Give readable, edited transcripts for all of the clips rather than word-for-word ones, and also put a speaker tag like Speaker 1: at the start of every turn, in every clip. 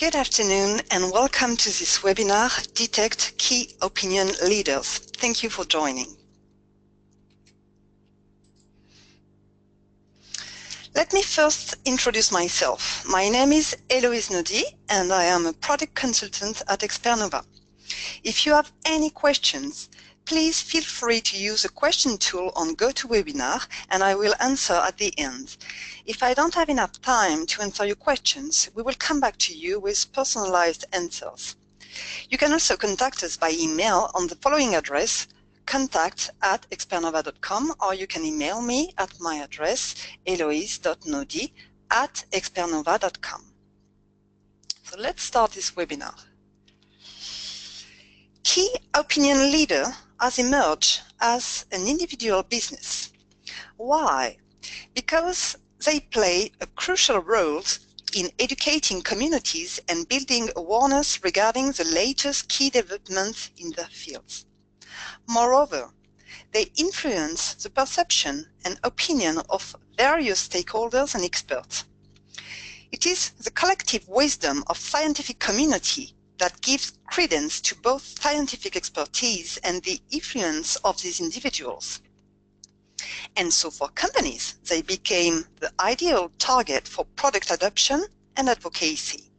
Speaker 1: Good afternoon and welcome to this webinar, Detect Key Opinion Leaders. Thank you for joining. Let me first introduce myself. My name is Héloïse Naudy and I am a product consultant at Expernova. If you have any questions, please feel free to use the question tool on GoToWebinar and I will answer at the end. If I don't have enough time to answer your questions, we will come back to you with personalized answers. You can also contact us by email on the following address, contact@expernova.com, or you can email me at my address, eloise.naudy@expernova.com. So let's start this webinar. Key opinion leader has emerged as an individual business. Why? Because they play a crucial role in educating communities and building awareness regarding the latest key developments in their fields. Moreover, they influence the perception and opinion of various stakeholders and experts. It is the collective wisdom of scientific community that gives credence to both scientific expertise and the influence of these individuals. And so for companies, they became the ideal target for product adoption and advocacy.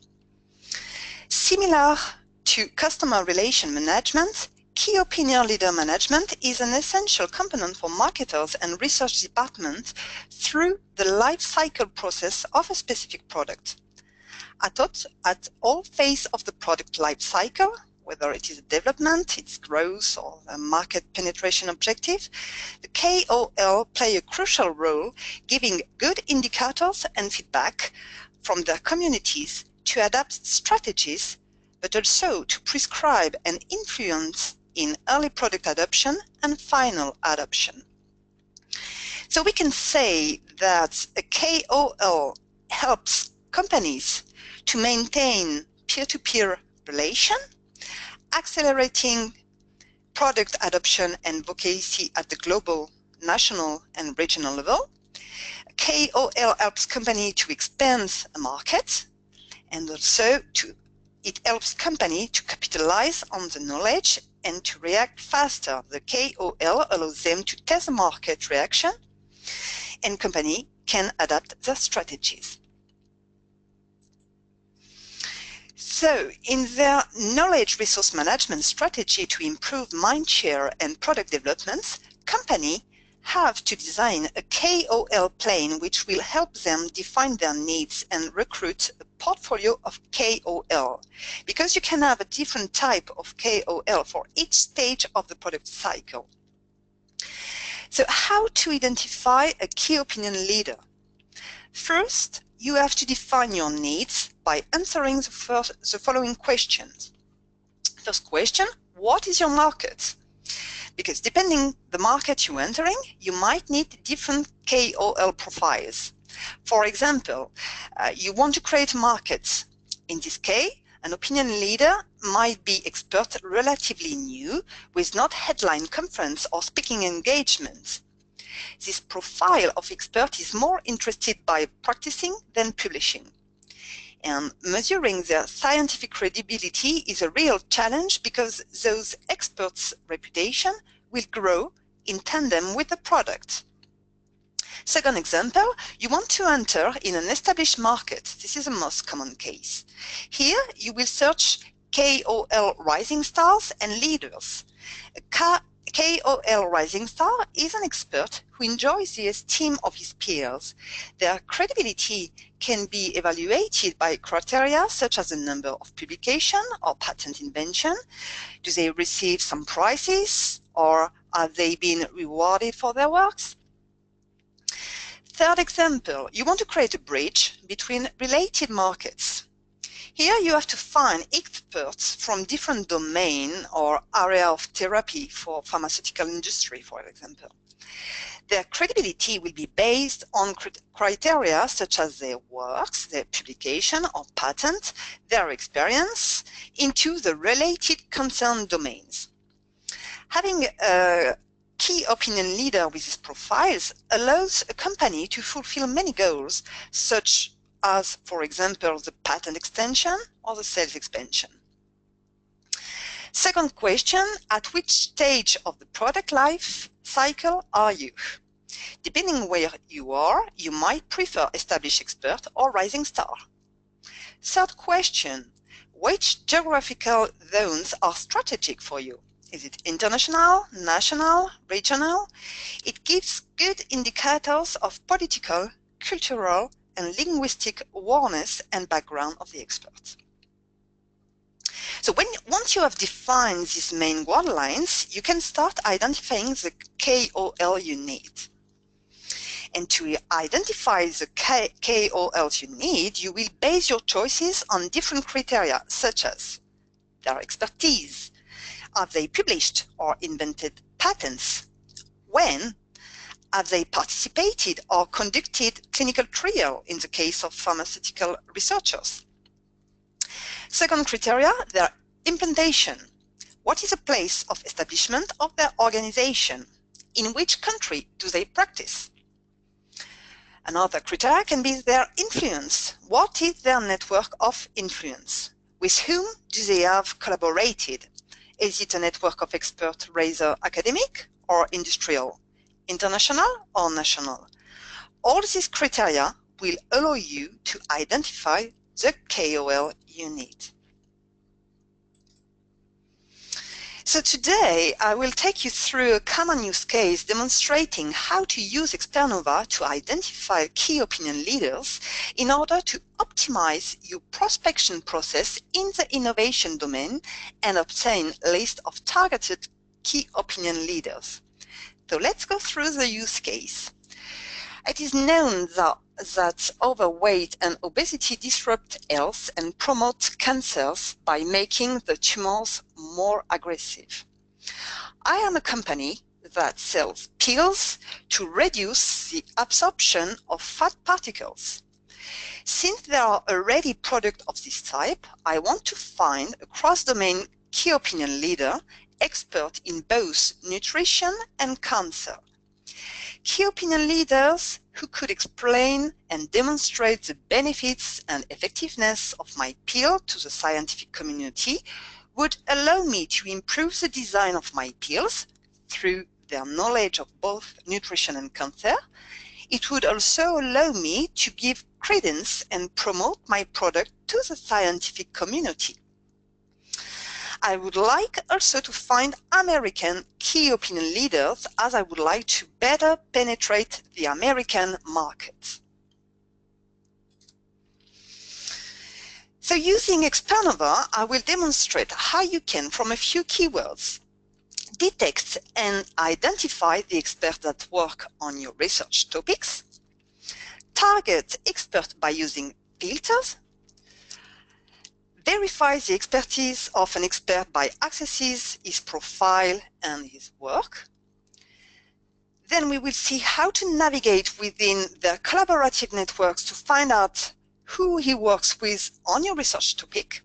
Speaker 1: Similar to customer relation management, key opinion leader management is an essential component for marketers and research departments through the life cycle process of a specific product. At all phases of the product life cycle, whether it is development, its growth, or a market penetration objective, the KOL play a crucial role, giving good indicators and feedback from their communities to adapt strategies, but also to prescribe and influence in early product adoption and final adoption. So we can say that a KOL helps companies to maintain peer-to-peer relation, accelerating product adoption and advocacy at the global, national, and regional level. KOL helps company to expand a market, and also it helps company to capitalize on the knowledge and to react faster. The KOL allows them to test the market reaction, and company can adapt their strategies. So, in their knowledge resource management strategy to improve mindshare and product developments, companies have to design a KOL plan which will help them define their needs and recruit a portfolio of KOL, because you can have a different type of KOL for each stage of the product cycle. So, how to identify a key opinion leader? First, you have to define your needs by answering the following questions. First question, what is your market? Because depending the market you're entering, you might need different KOL profiles. For example, you want to create markets. In this case, an opinion leader might be expert relatively new with not headline conference or speaking engagements. This profile of expert is more interested by practicing than publishing. And measuring their scientific credibility is a real challenge because those experts' reputation will grow in tandem with the product. Second example, you want to enter in an established market. This is the most common case. Here you will search KOL rising stars and leaders. KOL rising star is an expert who enjoys the esteem of his peers. Their credibility can be evaluated by criteria such as the number of publications or patent invention. Do they receive some prizes, or have they been rewarded for their works? Third example, you want to create a bridge between related markets. Here you have to find experts from different domains or area of therapy for pharmaceutical industry, for example. Their credibility will be based on criteria such as their works, their publication or patent, their experience into the related concerned domains. Having a key opinion leader with these profiles allows a company to fulfill many goals, such as, for example, the patent extension or the sales expansion. Second question, at which stage of the product life cycle are you? Depending where you are, you might prefer established expert or rising star. Third question, which geographical zones are strategic for you? Is it international, national, regional? It gives good indicators of political, cultural, and linguistic awareness and background of the experts. So once you have defined these main guidelines, you can start identifying the KOL you need. And to identify the KOLs you need, you will base your choices on different criteria, such as their expertise, have they published or invented patents, when have they participated or conducted clinical trial in the case of pharmaceutical researchers. Second criteria, their implantation. What is the place of establishment of their organization? In which country do they practice? Another criteria can be their influence. What is their network of influence? With whom do they have collaborated? Is it a network of experts rather academic or industrial, international or national? All these criteria will allow you to identify the KOL you need. So today I will take you through a common use case demonstrating how to use Expernova to identify key opinion leaders in order to optimize your prospection process in the innovation domain and obtain a list of targeted key opinion leaders. So let's go through the use case. It is known that overweight and obesity disrupt health and promote cancers by making the tumors more aggressive. I am a company that sells pills to reduce the absorption of fat particles. Since there are already products of this type, I want to find a cross-domain key opinion leader, expert in both nutrition and cancer. Key opinion leaders who could explain and demonstrate the benefits and effectiveness of my pill to the scientific community would allow me to improve the design of my pills through their knowledge of both nutrition and cancer. It would also allow me to give credence and promote my product to the scientific community. I would like also to find American key opinion leaders, as I would like to better penetrate the American market. So using Expernova, I will demonstrate how you can, from a few keywords, detect and identify the experts that work on your research topics, target experts by using filters, verify the expertise of an expert by accessing his profile and his work. Then we will see how to navigate within their collaborative networks to find out who he works with on your research topic.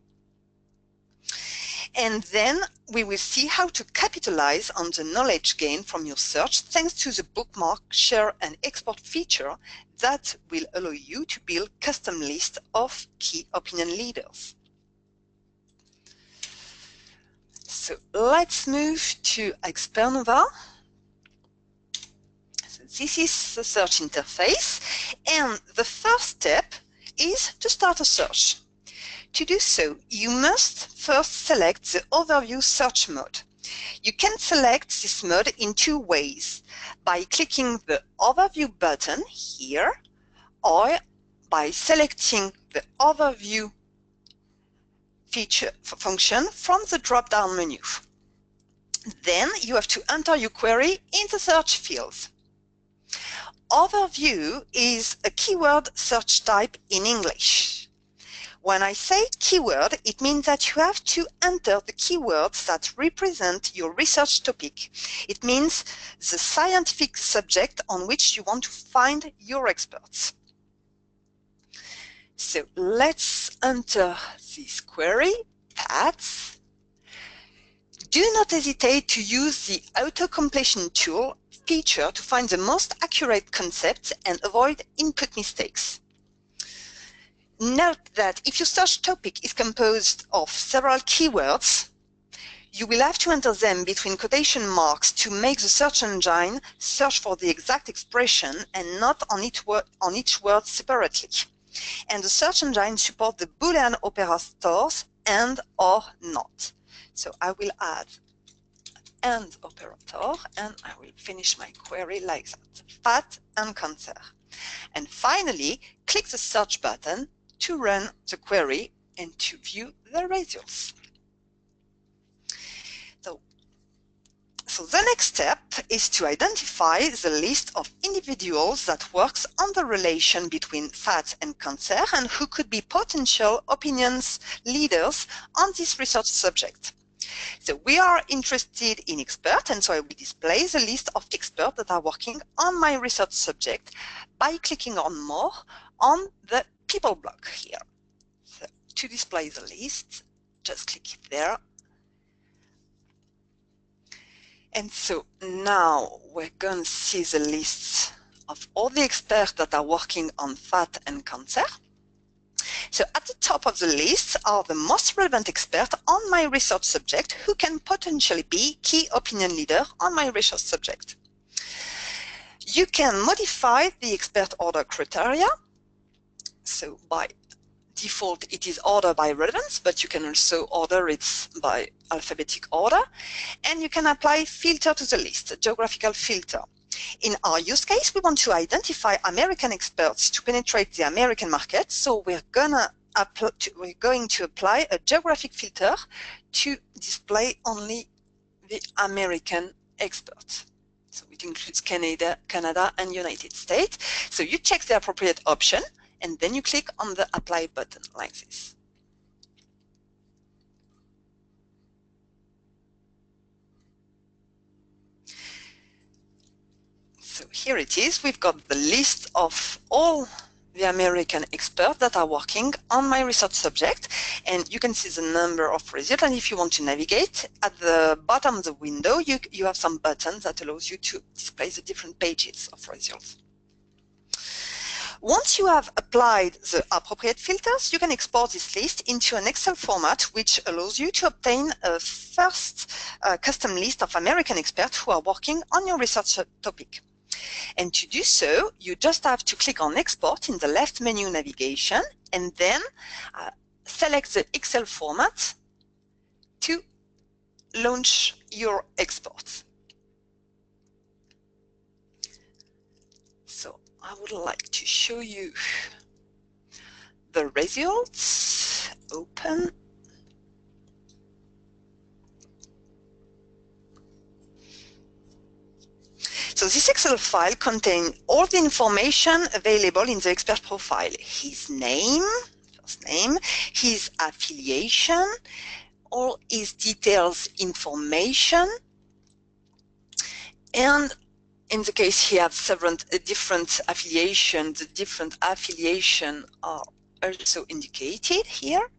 Speaker 1: And then we will see how to capitalize on the knowledge gained from your search thanks to the bookmark, share, and export feature that will allow you to build custom lists of key opinion leaders. So let's move to Expernova. So this is the search interface, and the first step is to start a search. To do so, you must first select the overview search mode. You can select this mode in two ways, by clicking the overview button here, or by selecting the overview feature function from the drop-down menu. Then you have to enter your query in the search fields. Overview is a keyword search type in English. When I say keyword, it means that you have to enter the keywords that represent your research topic. It means the scientific subject on which you want to find your experts. So let's enter this query, paths. Do not hesitate to use the auto-completion tool feature to find the most accurate concepts and avoid input mistakes. Note that if your search topic is composed of several keywords, you will have to enter them between quotation marks to make the search engine search for the exact expression and not on each word separately. And the search engine supports the Boolean operators and or not. So I will add and operator, and I will finish my query like that, fat and cancer. And finally, click the search button to run the query and to view the results. So the next step is to identify the list of individuals that works on the relation between fat and cancer and who could be potential opinions leaders on this research subject. So we are interested in experts, and so I will display the list of experts that are working on my research subject by clicking on more on the people block here. So to display the list, just click there. And so now we're going to see the lists of all the experts that are working on fat and cancer. So at the top of the list are the most relevant experts on my research subject who can potentially be key opinion leader on my research subject. You can modify the expert order criteria. So by default, it is order by relevance, but you can also order it by alphabetic order. And you can apply filter to the list, a geographical filter. In our use case, we want to identify American experts to penetrate the American market. So we're going to apply a geographic filter to display only the American experts. So it includes Canada and United States. So you check the appropriate option, and then you click on the apply button like this. So here it is. We've got the list of all the American experts that are working on my research subject, and you can see the number of results. And if you want to navigate, at the bottom of the window, you have some buttons that allows you to display the different pages of results. Once you have applied the appropriate filters, you can export this list into an Excel format, which allows you to obtain a first custom list of American experts who are working on your research topic. And to do so, you just have to click on Export in the left menu navigation, and then select the Excel format to launch your export. So I would like to show you the results. Open. So this Excel file contains all the information available in the expert profile. His name, first name, his affiliation, all his details information, and in the case he has several different affiliations, the different affiliations are also indicated here.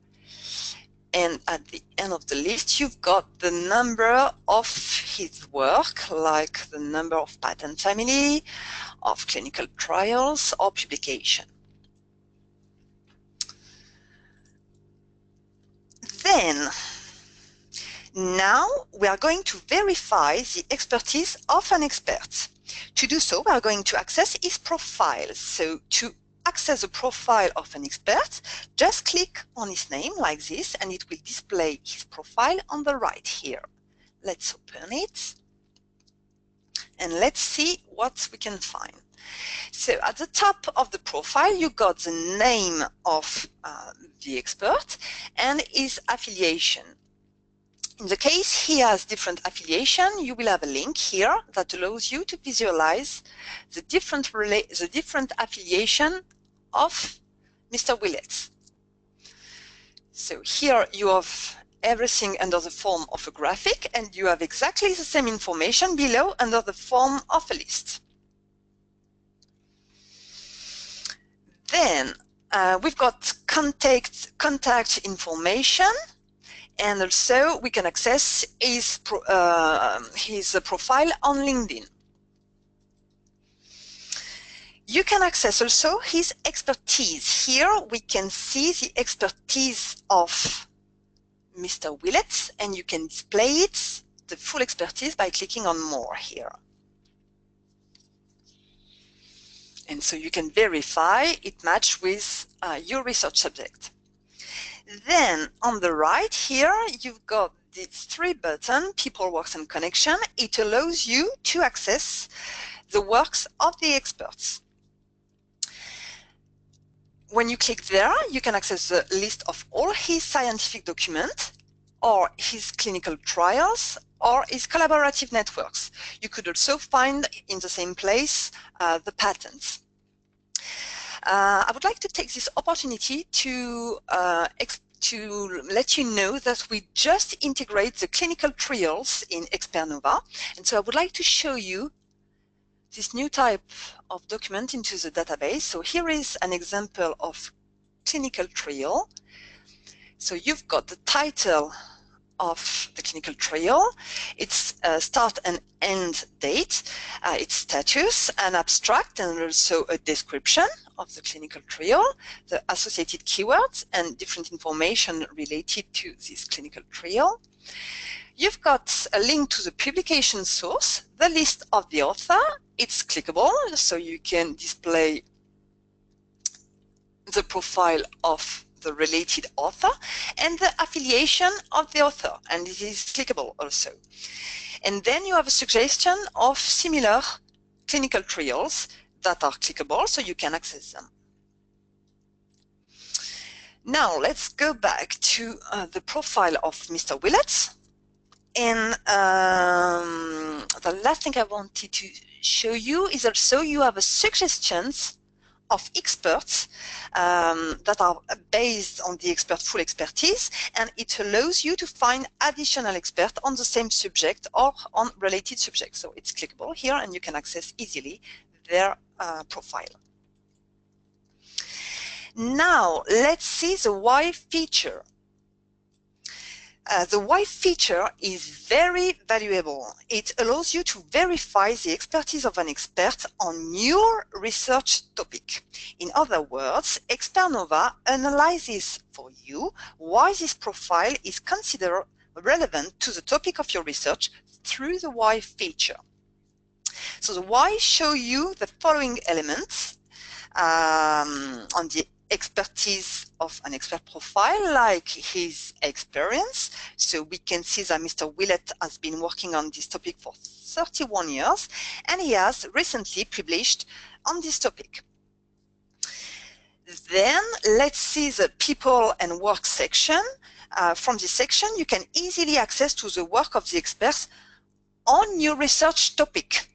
Speaker 1: And at the end of the list, you've got the number of his work, like the number of patent family, of clinical trials, or publication. Then, now we are going to verify the expertise of an expert. To do so, we are going to access his profile. So to access the profile of an expert, just click on his name like this, and it will display his profile on the right here. Let's open it, and let's see what we can find. So at the top of the profile, you got the name of the expert and his affiliation. In the case he has different affiliation, you will have a link here that allows you to visualize the different affiliation of Mr. Willets. So here you have everything under the form of a graphic, and you have exactly the same information below under the form of a list. Then we've got contact information, and also we can access his profile on LinkedIn. You can access also his expertise. Here we can see the expertise of Mr. Willett, and you can display it, the full expertise, by clicking on More here. And so you can verify it matches with your research subject. Then on the right here, you've got these three buttons, People, Works and Connection. It allows you to access the works of the experts. When you click there, you can access the list of all his scientific documents, or his clinical trials, or his collaborative networks. You could also find in the same place the patents. I would like to take this opportunity to let you know that we just integrate the clinical trials in Expernova, and so I would like to show you this new type of document into the database. So here is an example of clinical trial. So you've got the title of the clinical trial, its start and end date, its status, an abstract, and also a description of the clinical trial, the associated keywords, and different information related to this clinical trial. You've got a link to the publication source, the list of the author. It's clickable, so you can display the profile of the related author and the affiliation of the author, and it is clickable also. And then you have a suggestion of similar clinical trials that are clickable, so you can access them. Now let's go back to the profile of Mr. Willett. And the last thing I wanted to show you is also you have a suggestions of experts that are based on the expert full expertise, and it allows you to find additional experts on the same subject or on related subjects. So it's clickable here, and you can access easily their profile. Now let's see the why feature. The why feature is very valuable. It allows you to verify the expertise of an expert on your research topic. In other words, Expernova analyzes for you why this profile is considered relevant to the topic of your research through the why feature. So the why show you the following elements on the expertise of an expert profile, like his experience. So we can see that Mr. Willett has been working on this topic for 31 years, and he has recently published on this topic. Then let's see the people and work section. From this section, you can easily access to the work of the experts on your research topic.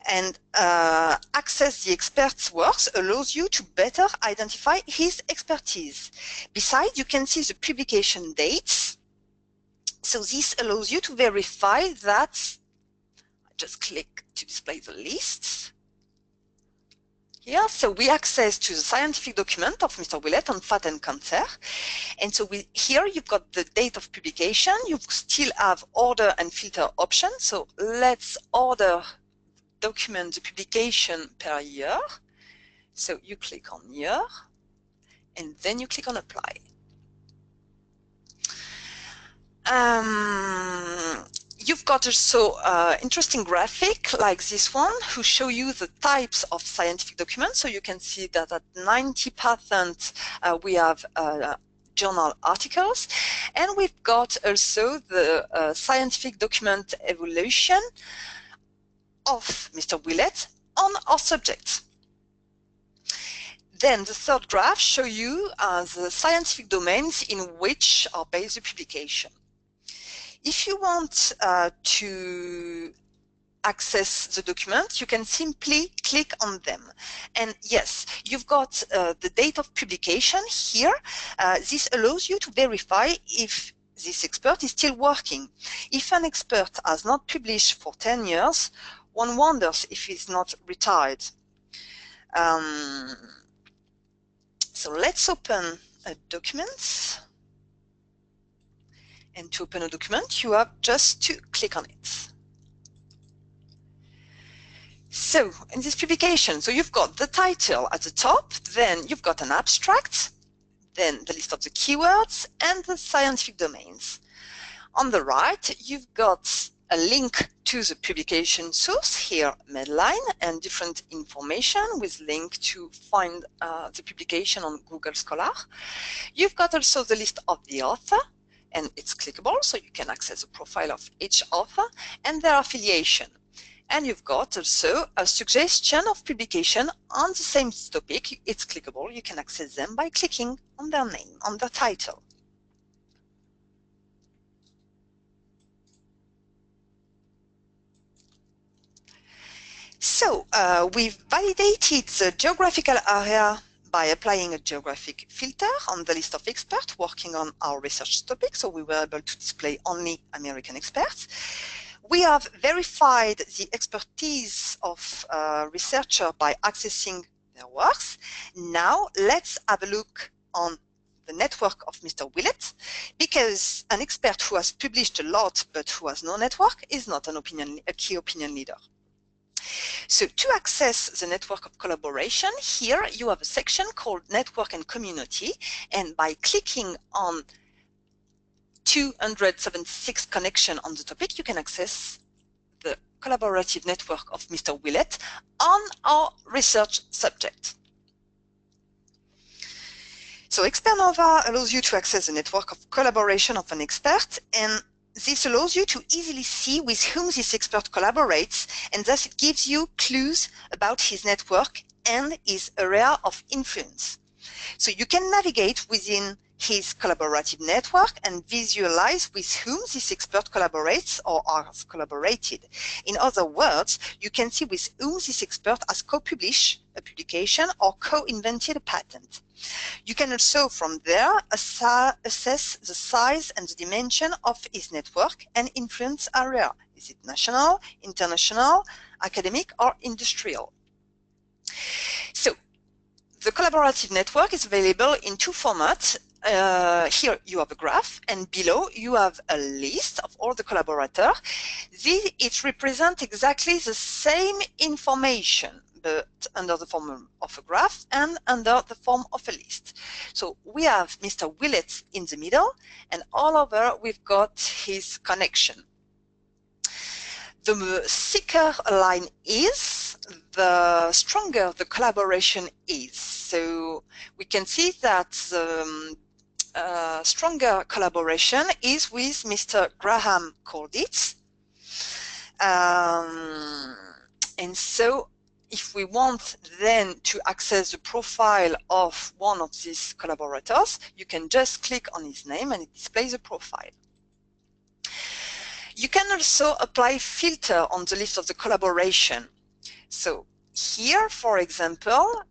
Speaker 1: And access the expert's works allows you to better identify his expertise. Besides, you can see the publication dates. So this allows you to verify that. I just click to display the lists. Here, so we access to the scientific document of Mr. Willett on fat and cancer. And so here you've got the date of publication. You still have order and filter options. So let's order document the publication per year. So you click on year, and then you click on apply. You've got also interesting graphic like this one who show you the types of scientific documents. So you can see that at 90% we have journal articles, and we've got also the scientific document evaluation of Mr. Willett on our subject. Then the third graph shows you the scientific domains in which are based the publication. If you want to access the document, you can simply click on them. And yes, you've got the date of publication here. This allows you to verify if this expert is still working. If an expert has not published for 10 years, one wonders if he's not retired. So let's open a document. And to open a document, you have just to click on it. So in this publication, so you've got the title at the top, then you've got an abstract, then the list of the keywords and the scientific domains. On the right, you've got a link to the publication source, here Medline, and different information with link to find the publication on Google Scholar. You've got also the list of the author, and it's clickable, so you can access the profile of each author and their affiliation. And you've got also a suggestion of publication on the same topic. It's clickable. You can access them by clicking on their name, on the title. So we've validated the geographical area by applying a geographic filter on the list of experts working on our research topic. So we were able to display only American experts. We have verified the expertise of researcher by accessing their works. Now let's have a look on the network of Mr. Willett, because an expert who has published a lot but who has no network is not a key opinion leader. So to access the network of collaboration, here you have a section called Network and Community, and by clicking on 276 connection on the topic, you can access the collaborative network of Mr. Willett on our research subject. So Expernova allows you to access the network of collaboration of an expert, and this allows you to easily see with whom this expert collaborates, and thus it gives you clues about his network and his area of influence. So you can navigate within his collaborative network and visualize with whom this expert collaborates or has collaborated. In other words, you can see with whom this expert has co-published a publication or co-invented a patent. You can also from there assess the size and the dimension of his network and influence area. Is it national, international, academic, or industrial? So the collaborative network is available in two formats. Here you have a graph, and below you have a list of all the collaborators. It represents exactly the same information, but under the form of a graph and under the form of a list. So we have Mr. Willett in the middle, and all over we've got his connection. The thicker a line is, the stronger the collaboration is. So we can see that the stronger collaboration is with Mr. Graham Colditz. And so if we want then to access the profile of one of these collaborators, you can just click on his name and it displays the profile. You can also apply filter on the list of the collaboration. So here, for example,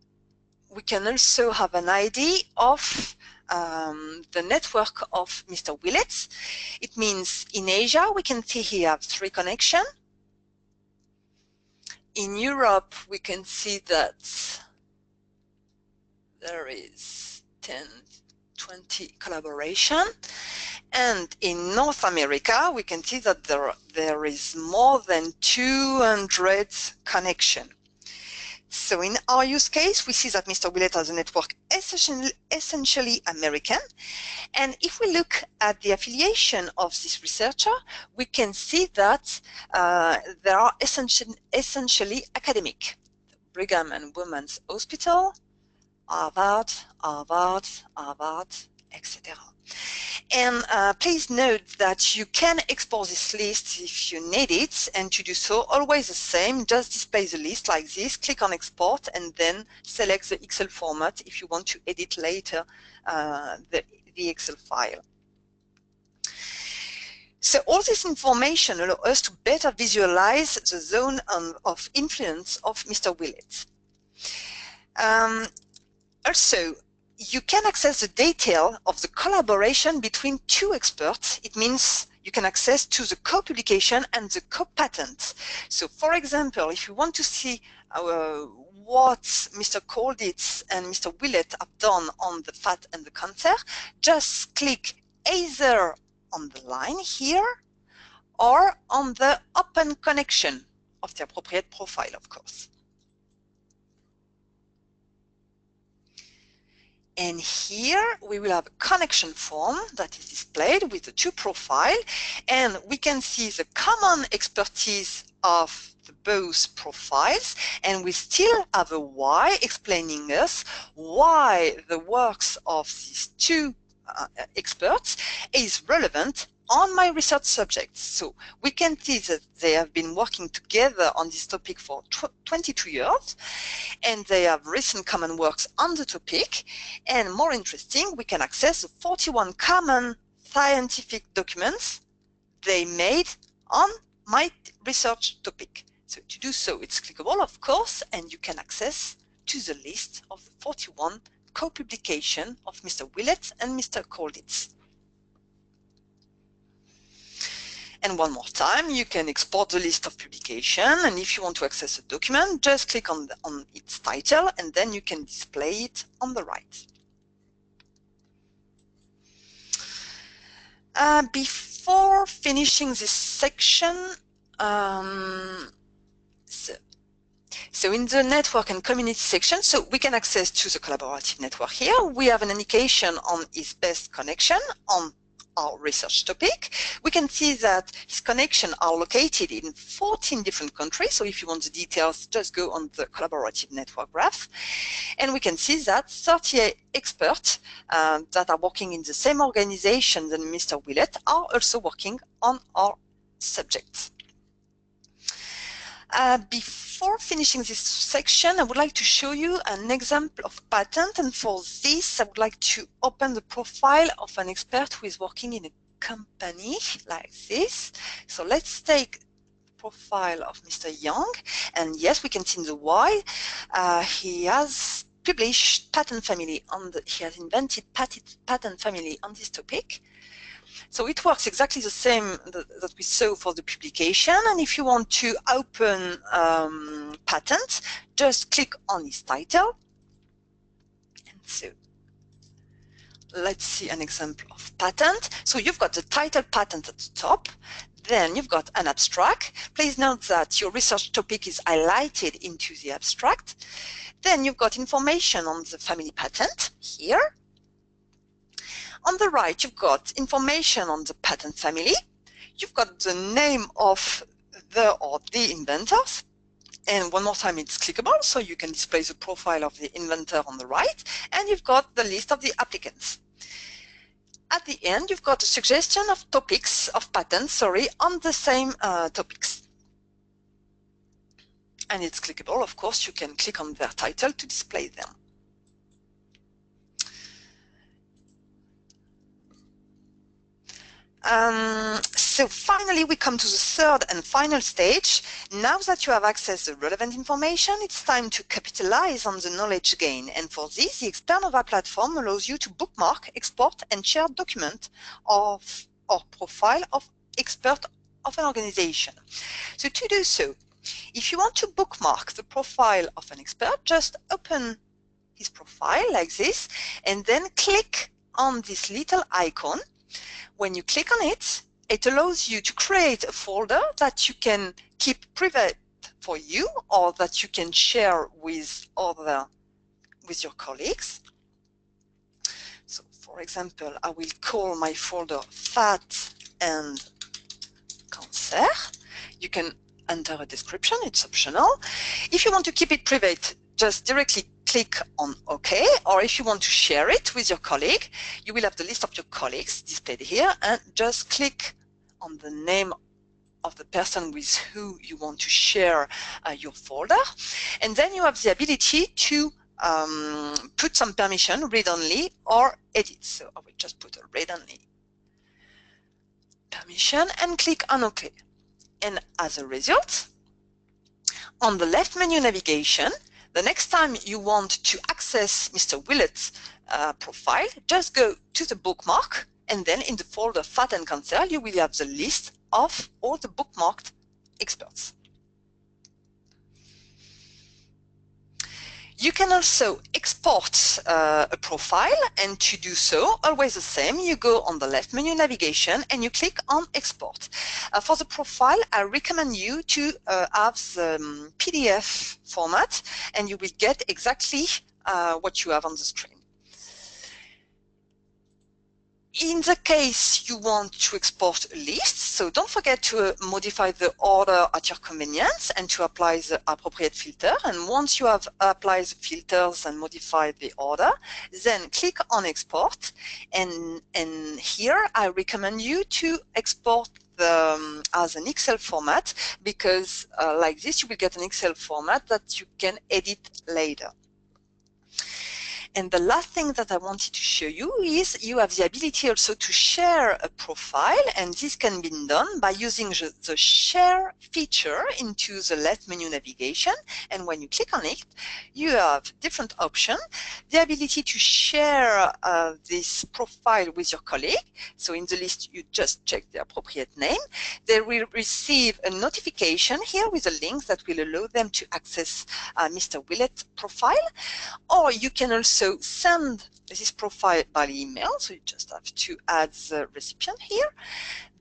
Speaker 1: we can also have an idea of the network of Mr. Willett. It means in Asia, we can see he has 3 connections. In Europe, we can see that there is 10, 20 collaboration. And in North America, we can see that there is more than 200 connection. So in our use case, we see that Mr. Willett has a network essentially American. And if we look at the affiliation of this researcher, we can see that they are essentially academic. Brigham and Women's Hospital, Harvard, etc. And please note that you can export this list if you need it, and to do so, always the same, just display the list like this, click on export, and then select the Excel format if you want to edit later the Excel file. So all this information allows us to better visualize the zone of influence of Mr. Willett. Also, you can access the detail of the collaboration between 2 experts. It means you can access to the co-publication and the co-patent. So for example, if you want to see what Mr. Colditz and Mr. Willett have done on the fat and the cancer, just click either on the line here or on the open connection of the appropriate profile, of course. And here we will have a connection form that is displayed with the two profiles, and we can see the common expertise of both profiles, and we still have a why explaining us why the works of these two experts is relevant on my research subjects. So we can see that they have been working together on this topic for 22 years, and they have recent common works on the topic. And more interesting, we can access the 41 common scientific documents they made on my research topic. So to do so, it's clickable, of course, and you can access to the list of the 41 co-publication of Mr. Willett and Mr. Kolditz. And one more time, you can export the list of publication, and if you want to access a document, just click on its title, and then you can display it on the right. Before finishing this section, so in the network and community section, so we can access to the collaborative network here. We have an indication on his best connection on our research topic. We can see that his connections are located in 14 different countries. So if you want the details, just go on the collaborative network graph. And we can see that 38 experts that are working in the same organization than Mr. Willett are also working on our subjects. Before finishing this section, I would like to show you an example of patent, and for this I would like to open the profile of an expert who is working in a company like this. So let's take the profile of Mr. Young, and yes, we can see in the Y, he has published patent family on he has invented patent family on this topic. So it works exactly the same that we saw for the publication, and if you want to open patent, just click on his title. And so let's see an example of patent. So you've got the title patent at the top, then you've got an abstract. Please note that your research topic is highlighted into the abstract. Then you've got information on the family patent here. On the right, you've got information on the patent family. You've got the name of the or the inventors. And one more time, it's clickable, so you can display the profile of the inventor on the right. And you've got the list of the applicants. At the end, you've got a suggestion of topics, of patents, on the same topics. And it's clickable, of course, you can click on their title to display them. So finally, we come to the third and final stage. Now that you have accessed the relevant information, it's time to capitalize on the knowledge gain. And for this, the Expernova platform allows you to bookmark, export, and share documents of or profile of expert of an organization. So to do so, if you want to bookmark the profile of an expert, just open his profile like this, and then click on this little icon. When you click on it, it allows you to create a folder that you can keep private for you or that you can share with your colleagues. So for example, I will call my folder Fat and Cancer. You can enter a description, it's optional. If you want to keep it private, just directly click on OK, or if you want to share it with your colleague, you will have the list of your colleagues displayed here, and just click on the name of the person with who you want to share your folder, and then you have the ability to put some permission, read only or edit. So I will just put a read only permission and click on OK. And as a result, on the left menu navigation, the next time you want to access Mr. Willett's profile, just go to the bookmark, and then in the folder Fat and Cancer, you will have the list of all the bookmarked experts. You can also export a profile, and to do so, always the same, you go on the left menu navigation and you click on export. For the profile, I recommend you to have the PDF format, and you will get exactly what you have on the screen. In the case you want to export a list, so don't forget to modify the order at your convenience and to apply the appropriate filter. And once you have applied the filters and modified the order, then click on export. And here I recommend you to export as an Excel format, because like this you will get an Excel format that you can edit later. And the last thing that I wanted to show you is you have the ability also to share a profile, and this can be done by using the share feature into the left menu navigation. And when you click on it, you have different options. The ability to share this profile with your colleague. So in the list, you just check the appropriate name. They will receive a notification here with a link that will allow them to access Mr. Willett's profile. Or you can also send this profile by email, so you just have to add the recipient here.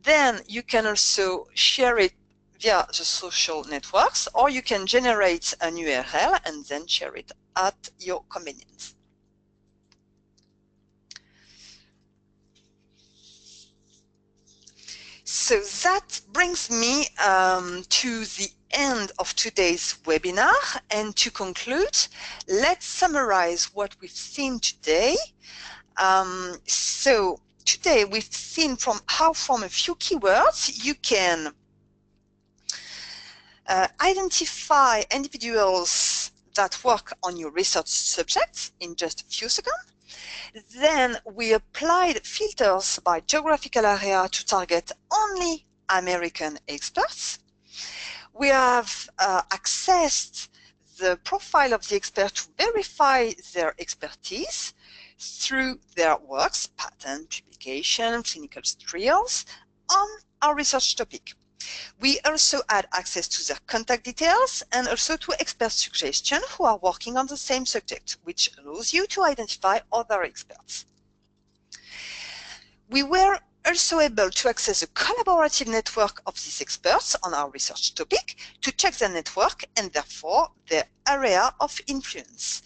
Speaker 1: Then you can also share it via the social networks, or you can generate an URL and then share it at your convenience. So that brings me to the end of today's webinar, and to conclude, let's summarize what we've seen today. So today we've seen how from a few keywords you can identify individuals that work on your research subjects in just a few seconds. Then we applied filters by geographical area to target only American experts. We have accessed the profile of the expert to verify their expertise through their works, patent, publication, clinical trials on our research topic. We also had access to their contact details and also to expert suggestions who are working on the same subject, which allows you to identify other experts. We were also able to access a collaborative network of these experts on our research topic to check their network and therefore their area of influence.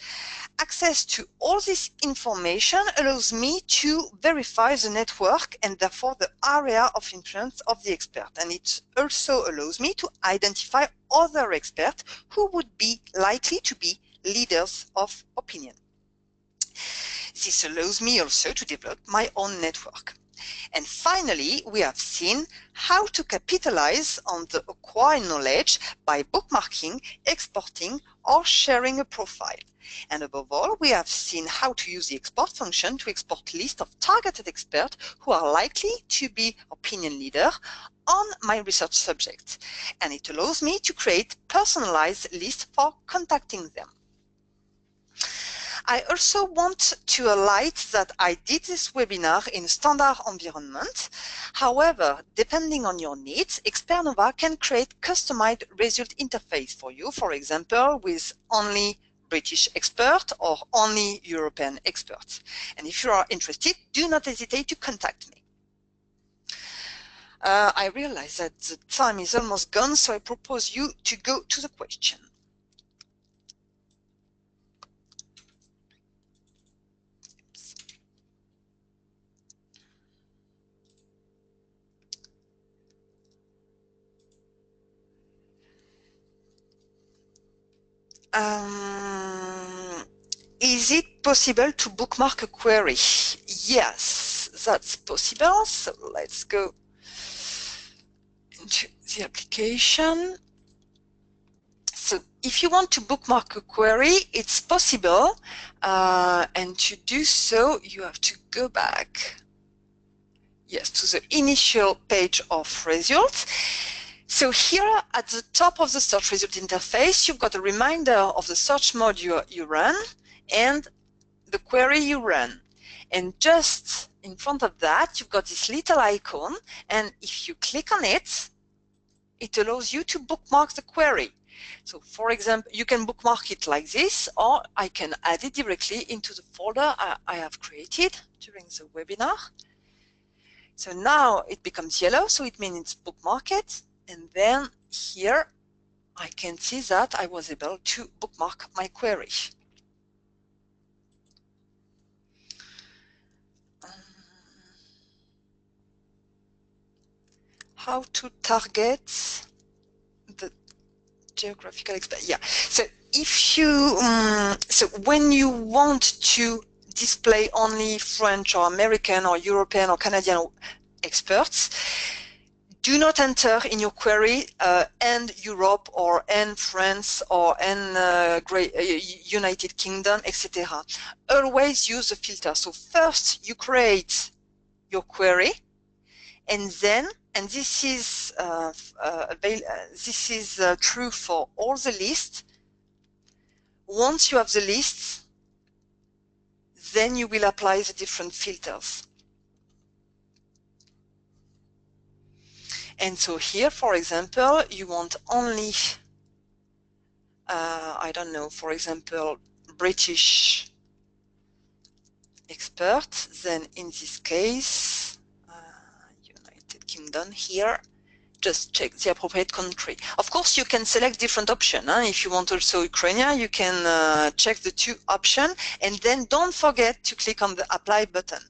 Speaker 1: Access to all this information allows me to verify the network and therefore the area of influence of the expert, and it also allows me to identify other experts who would be likely to be leaders of opinion. This allows me also to develop my own network. And finally, we have seen how to capitalize on the acquired knowledge by bookmarking, exporting, or sharing a profile. And above all, we have seen how to use the export function to export lists of targeted experts who are likely to be opinion leaders on my research subject. And it allows me to create personalized lists for contacting them. I also want to highlight that I did this webinar in a standard environment. However, depending on your needs, Expernova can create customized result interface for you, for example, with only British expert or only European experts. And if you are interested, do not hesitate to contact me. I realize that the time is almost gone, so I propose you to go to the question. Is it possible to bookmark a query? Yes, that's possible. So let's go into the application. So if you want to bookmark a query, it's possible. And to do so, you have to go back, yes, to the initial page of results. So here at the top of the search result interface, you've got a reminder of the search mode you run and the query you run. And just in front of that, you've got this little icon. And if you click on it, it allows you to bookmark the query. So for example, you can bookmark it like this, or I can add it directly into the folder I have created during the webinar. So now it becomes yellow, so it means it's bookmarked. And then here I can see that I was able to bookmark my query. How to target the geographical expertise. Yeah. So if you so when you want to display only French or American or European or Canadian experts, do not enter in your query and Europe or and France or and United Kingdom, etc. Always use a filter. So first you create your query, and then, and this is true for all the lists. Once you have the lists, then you will apply the different filters. And so here, for example, you want only, I don't know, for example, British experts. Then in this case, United Kingdom here, just check the appropriate country. Of course, you can select different options. If you want also Ukraine, you can check the 2 options, and then don't forget to click on the apply button.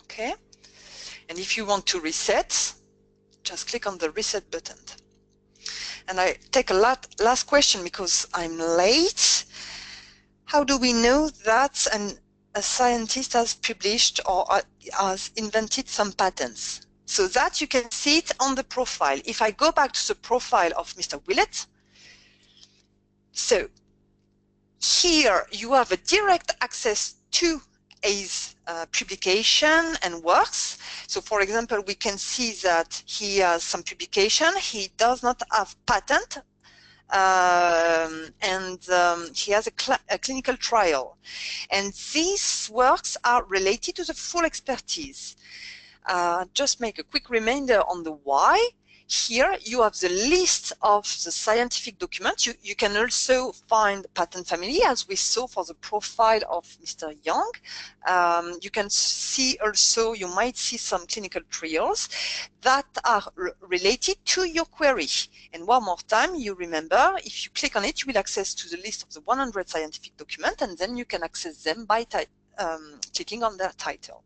Speaker 1: Okay, and if you want to reset, just click on the reset button. And I take a last question because I'm late. How do we know that a scientist has published or has invented some patents? So that you can see it on the profile. If I go back to the profile of Mr. Willett, so here you have a direct access to his publication and works. So for example, we can see that he has some publication. He does not have patent, he has a clinical trial. And these works are related to the full expertise. Just make a quick reminder on the why. Here you have the list of the scientific documents. You can also find patent family, as we saw for the profile of Mr. Young. You can see also, you might see some clinical trials that are related to your query. And one more time, you remember, if you click on it, you will access to the list of the 100 scientific documents, and then you can access them by clicking on their title.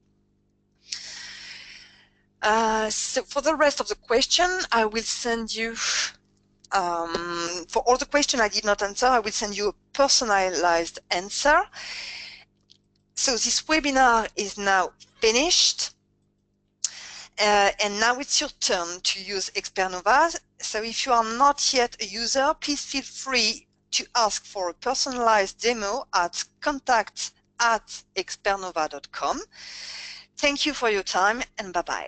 Speaker 1: So for the rest of the question, I will send you, for all the questions I did not answer, I will send you a personalized answer. So this webinar is now finished. And now it's your turn to use Expernova. So if you are not yet a user, please feel free to ask for a personalized demo at contact@expernova.com. Thank you for your time, and bye-bye.